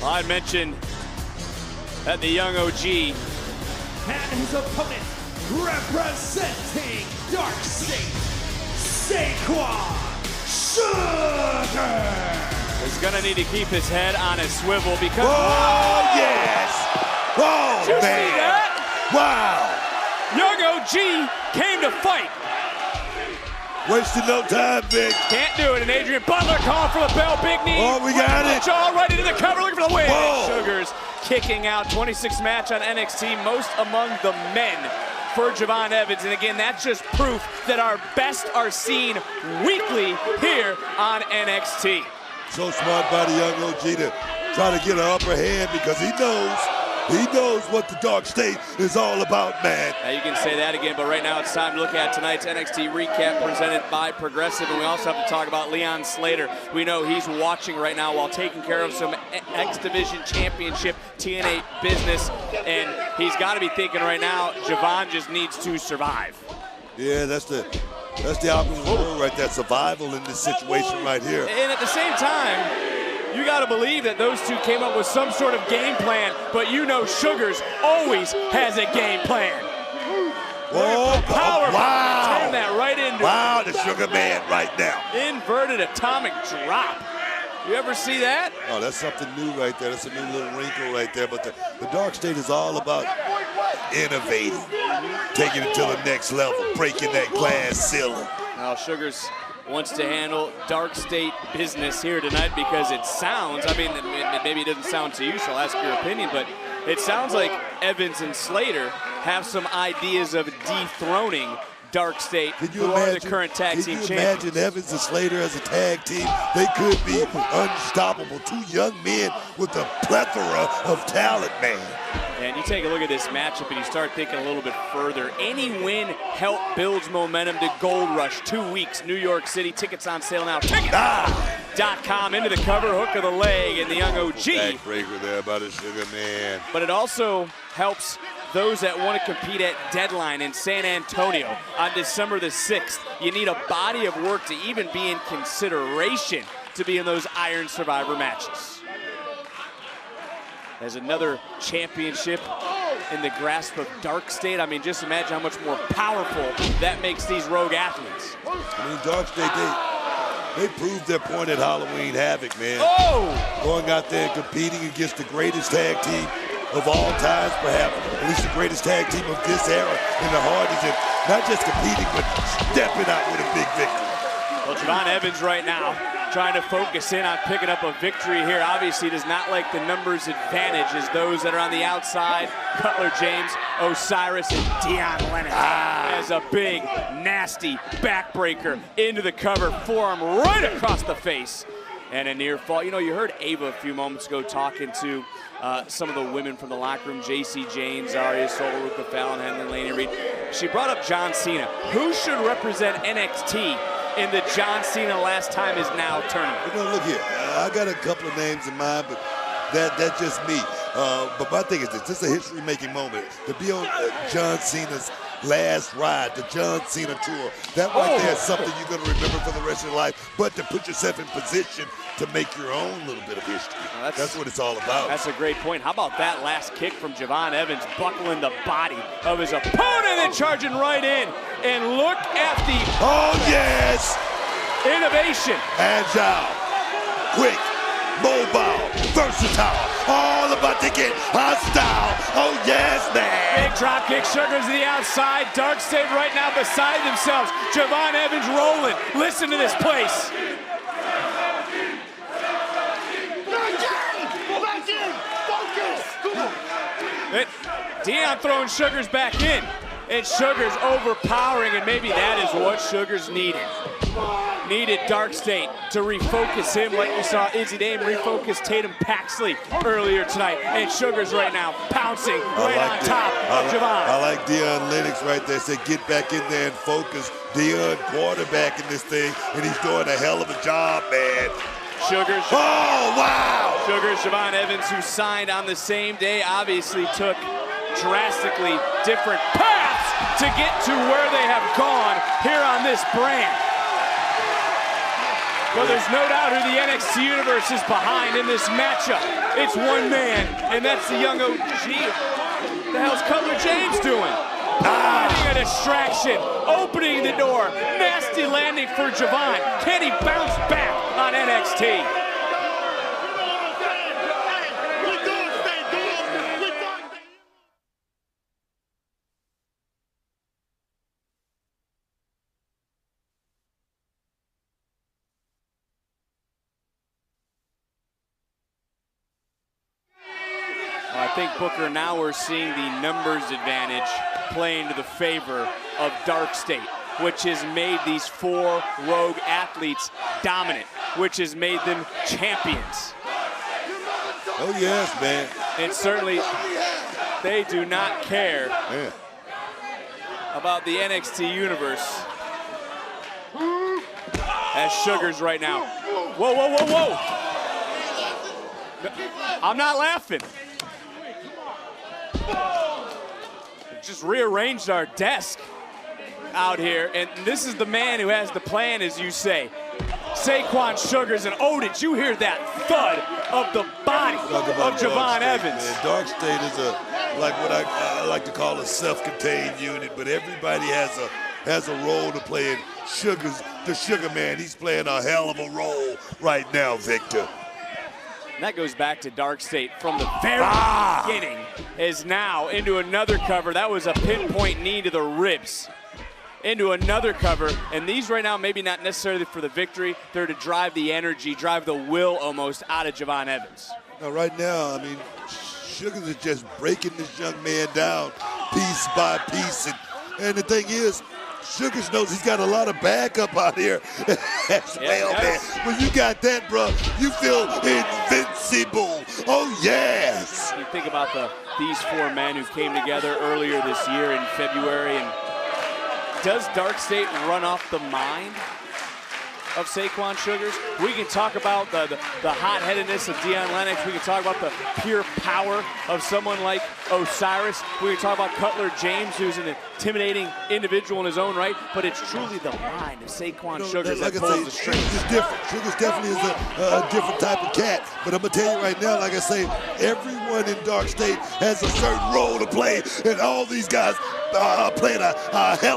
Well, I mentioned that the young OG and his opponent, representing Dark State, Saquon Shugars, is gonna need to keep his head on a swivel because. Oh, yes! Oh, did you man! See that? Wow! Young OG came to fight. Wasting no time, Vic. Can't do it, and Adrian Butler calling for the bell, big knee. Oh, we got it. Jaw right into the cover, looking for the win. Whoa. Shugars kicking out, 26th match on NXT, most among the men for Javon Evans. And again, that's just proof that our best are seen weekly here on NXT. So smart by the young OG to try to get an upper hand because he knows what the Dark State is all about, man. Now you can say that again, but right now it's time to look at tonight's NXT recap presented by Progressive, and we also have to talk about Leon Slater. We know he's watching right now while taking care of some X Division Championship TNA business, and he's got to be thinking right now, Javon just needs to survive. Yeah, that's the opposite word right there, survival in this situation right here. And at the same time, you got to believe that those two came up with some sort of game plan, but you know Shugars always has a game plan. Oh, power. Wow. Turn that right into. Wow, the Sugar Man right now. Inverted atomic drop. You ever see that? Oh, that's something new right there. That's a new little wrinkle right there. But the Dark State is all about innovating, taking it to the next level, breaking that glass ceiling. Now Shugars wants to handle Dark State business here tonight because it sounds, I mean, maybe it doesn't sound to you, so I'll ask your opinion, but it sounds like Evans and Slater have some ideas of dethroning Dark State, who are the current tag team champions. Can you imagine Evans and Slater as a tag team? They could be unstoppable. Two young men with a plethora of talent, man. And you take a look at this matchup and you start thinking a little bit further. Any win help builds momentum to Goldrush. 2 weeks, New York City. Tickets on sale now. Tickets.com into the cover, hook of the leg, and the young OG. Backbreaker there by the Sugar Man. But it also helps those that want to compete at Deadline in San Antonio on December the 6th. You need a body of work to even be in consideration to be in those Iron Survivor matches. There's another championship in the grasp of Dark State. I mean, just imagine how much more powerful that makes these rogue athletes. I mean, Dark State, they proved their point at Halloween Havoc, man. Oh! Going out there and competing against the greatest tag team of all times, perhaps, at least the greatest tag team of this era in the Hardys, and not just competing, but stepping out with a big victory. Well, Javon Evans right now trying to focus in on picking up a victory here. Obviously does not like the numbers advantage as those that are on the outside, Cutler James, Osiris, and Dion Lennon. As a big, nasty backbreaker into the cover, forearm right across the face. And a near fall. You know, you heard Ava a few moments ago talking to some of the women from the locker room, J.C. Jane, Zarya Sola, Ruka Fallon, Henley, Laney Reed. She brought up John Cena. Who should represent NXT in the John Cena Last Time Is Now tournament? You know, look here, I got a couple of names in mind, but that's just me. But my thing is this is a history-making moment. To be on John Cena's last ride, the John Cena tour, that right there is something you're going to remember for the rest of your life, but to put yourself in position to make your own little bit of history. That's what it's all about. That's a great point. How about that last kick from Javon Evans, buckling the body of his opponent and charging right in. And look at the yes! Innovation. Agile, quick, mobile, versatile, all about to get hostile. Oh yes, man! Big drop kick, Shugars to the outside. Dark State right now beside themselves. Javon Evans rolling. Listen to this place. Dion throwing Shugars back in. And Shugars overpowering, and maybe that is what Shugars needed. Needed Dark State to refocus him like we saw Izzy Dame refocus Tatum Paxley earlier tonight. And Shugars right now pouncing right on top of Javon. I like Dion Lennox right there. Said get back in there and focus. Dion quarterback in this thing, and he's doing a hell of a job, man. Shugars. Oh, wow! Shugars, Javon Evans, who signed on the same day, obviously took drastically different paths to get to where they have gone here on this brand. Well, there's no doubt who the NXT Universe is behind in this matchup. It's one man, and that's the young OG. What the hell's Cutler James doing? Finding a distraction, opening the door. Nasty landing for Javon. Can he bounce back on NXT? I think, Booker, now we're seeing the numbers advantage play into the favor of Dark State, which has made these 4 rogue athletes dominant, which has made them champions. Oh, yes, man. And certainly, they do not care about the NXT Universe. As Shugars right now. Whoa, whoa, whoa, whoa. I'm not laughing. Just rearranged our desk out here, and this is the man who has the plan, as you say. Saquon Shugars, and oh, did you hear that thud of the body of Javon Evans? Man. Dark State is like what I like to call a self-contained unit, but everybody has a role to play. And Shugars, the Sugar Man, he's playing a hell of a role right now, Victor. And that goes back to Dark State from the very beginning, is now into another cover. That was a pinpoint knee to the ribs. Into another cover, and these right now maybe not necessarily for the victory, they're to drive the energy, drive the will almost out of Javon Evans. Now right now, I mean, Shugars is just breaking this young man down piece by piece, and the thing is, Shugars knows he's got a lot of backup out here as well, man. When you got that, bro, you feel invincible. Oh, yes. You think about these 4 men who came together earlier this year in February, and does Dark State run off the mind of Saquon Shugars? We can talk about the hot-headedness of Deion Lennox. We can talk about the pure power of someone like Osiris. We can talk about Cutler James, who's an intimidating individual in his own right, but it's truly the mind of Saquon Shugars that pulls the strings. Shugars is different. Shugars definitely is a different type of cat, but I'm going to tell you right now, like I say, everyone in Dark State has a certain role to play, and all these guys are playing a hell